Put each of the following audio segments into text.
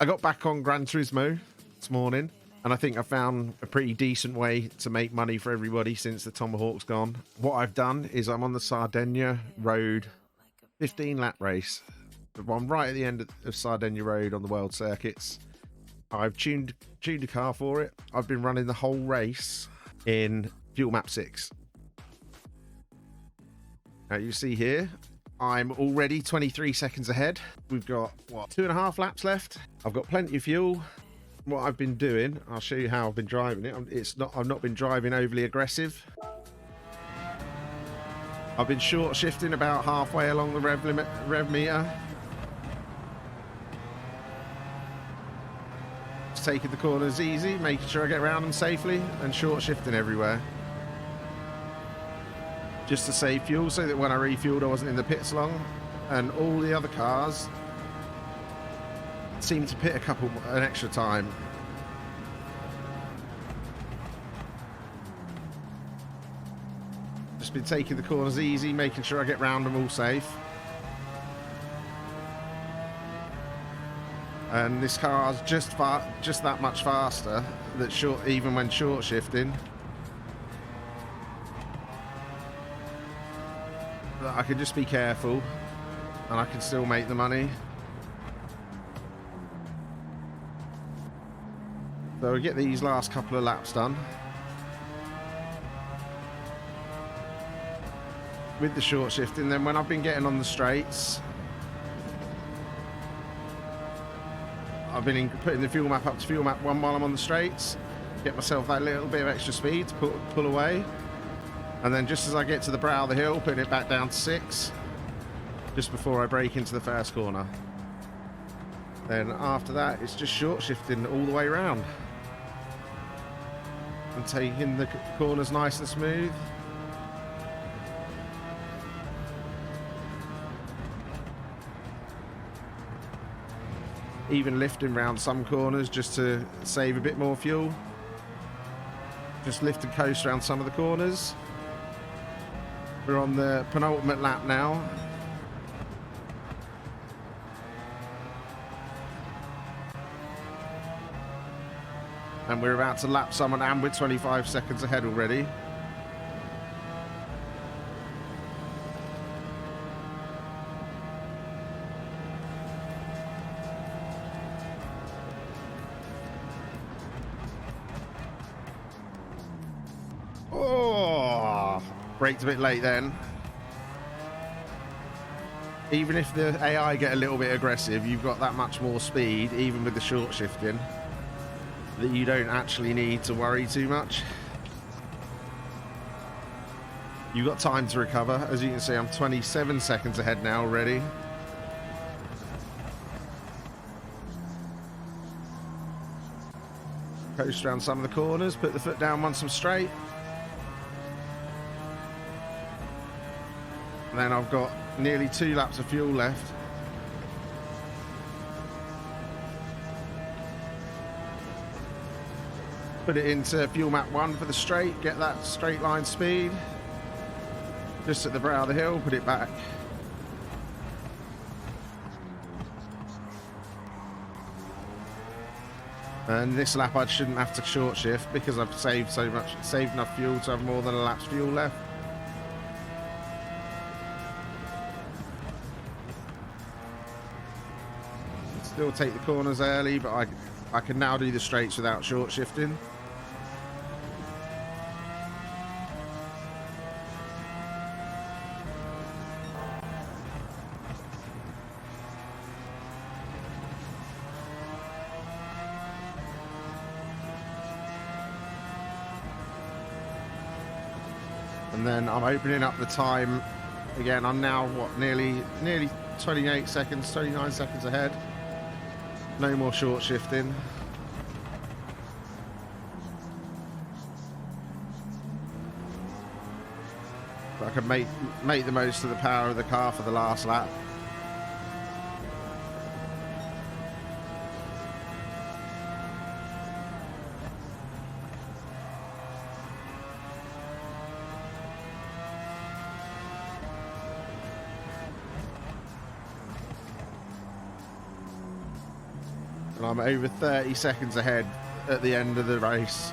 I got back on Gran Turismo this morning, and I think I found a pretty decent way to make money for everybody since the Tomahawk's gone. What I've done is I'm on the Sardinia Road 15 lap race. I'm right at the end of Sardinia Road on the World Circuits. I've tuned a car for it. I've been running the whole race in Fuel Map 6. Now you see here, I'm already 23 seconds ahead. We've got, what, 2.5 laps left. I've got plenty of fuel. What I've been doing, I'll show you how I've been driving it. I've not been driving overly aggressive. I've been short shifting about halfway along the rev meter. Just taking the corners easy, making sure I get around them safely, and short shifting everywhere. Just to save fuel, so that when I refueled I wasn't in the pits long. And all the other cars seem to pit an extra time. Just been taking the corners easy, making sure I get round them all safe. And this car's just that much faster, even when short shifting. I can just be careful and I can still make the money. So I get these last couple of laps done with the short shifting. Then when I've been getting on the straights, I've been putting the fuel map up to fuel map 1 while I'm on the straights, get myself that little bit of extra speed to pull away. And then just as I get to the brow of the hill, putting it back down to 6, just before I break into the first corner. Then after that, it's just short shifting all the way around. And taking the corners nice and smooth. Even lifting around some corners just to save a bit more fuel. Just lift and coast around some of the corners. We're on the penultimate lap now. And we're about to lap someone, and we're 25 seconds ahead already. Braked a bit late then. Even if the AI get a little bit aggressive, you've got that much more speed, even with the short shifting, that you don't actually need to worry too much. You've got time to recover. As you can see, I'm 27 seconds ahead now already. Coast around some of the corners, put the foot down once I'm straight. And then I've got nearly 2 laps of fuel left. Put it into fuel map 1 for the straight, get that straight line speed. Just at the brow of the hill, put it back. And this lap I shouldn't have to short shift because I've saved enough fuel to have more than a lap's fuel left. Still take the corners early, but I can now do the straights without short shifting. And then I'm opening up the time again. I'm now, what, nearly 29 seconds ahead. No more short shifting. But I can make the most of the power of the car for the last lap. And I'm over 30 seconds ahead at the end of the race.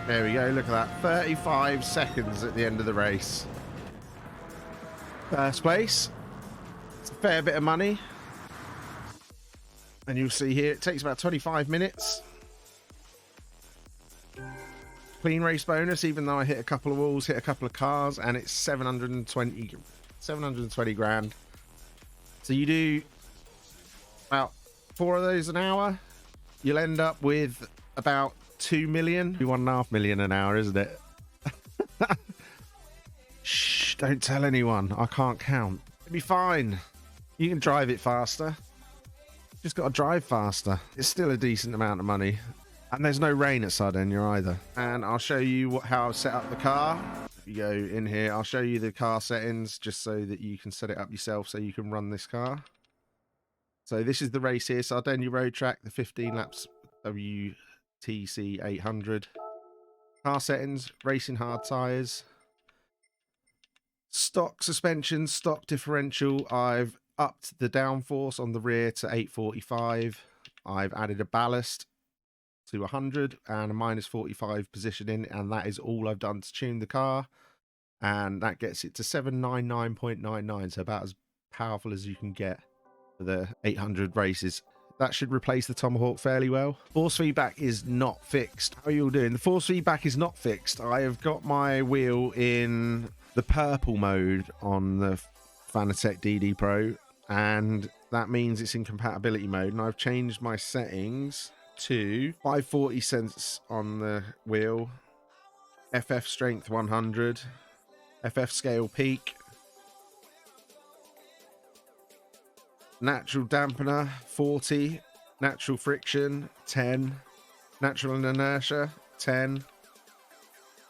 There we go, look at that. 35 seconds at the end of the race. First place. It's a fair bit of money. And you'll see here, it takes about 25 minutes. Clean race bonus, even though I hit a couple of walls, hit a couple of cars, and it's 720 grand. So you do about 4 of those an hour, you'll end up with about 2 million, 1.5 million an hour, isn't it? Shh, don't tell anyone. I can't count. It'll be fine. You can drive it faster. Just got to drive faster. It's still a decent amount of money. And there's no rain at Sardinia either. And I'll show you how I've set up the car. If you go in here, I'll show you the car settings just so that you can set it up yourself so you can run this car. So this is the race here, Sardinia Road Track, the 15 laps WTC 800. Car settings, racing hard tyres. Stock suspension, stock differential. I've upped the downforce on the rear to 845. I've added a ballast to 100 and a -45 positioning, and that is all I've done to tune the car, and that gets it to 799.99, so about as powerful as you can get for the 800 races. That should replace the Tomahawk fairly well. Force feedback is not fixed. How are you all doing? The force feedback is not fixed. I have got my wheel in the purple mode on the Fanatec DD Pro, and that means it's in compatibility mode, and I've changed my settings to 540 cents on the wheel, FF strength 100, FF scale peak, natural dampener 40, natural friction 10, natural inertia 10,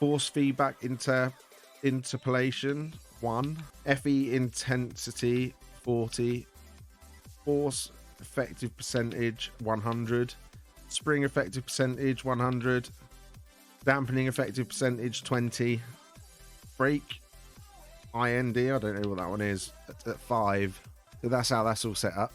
force feedback interpolation 1, FE intensity 40, force effective percentage 100, spring effective percentage 100, dampening effective percentage 20, brake IND, I don't know what that one is, at 5. So that's how that's all set up.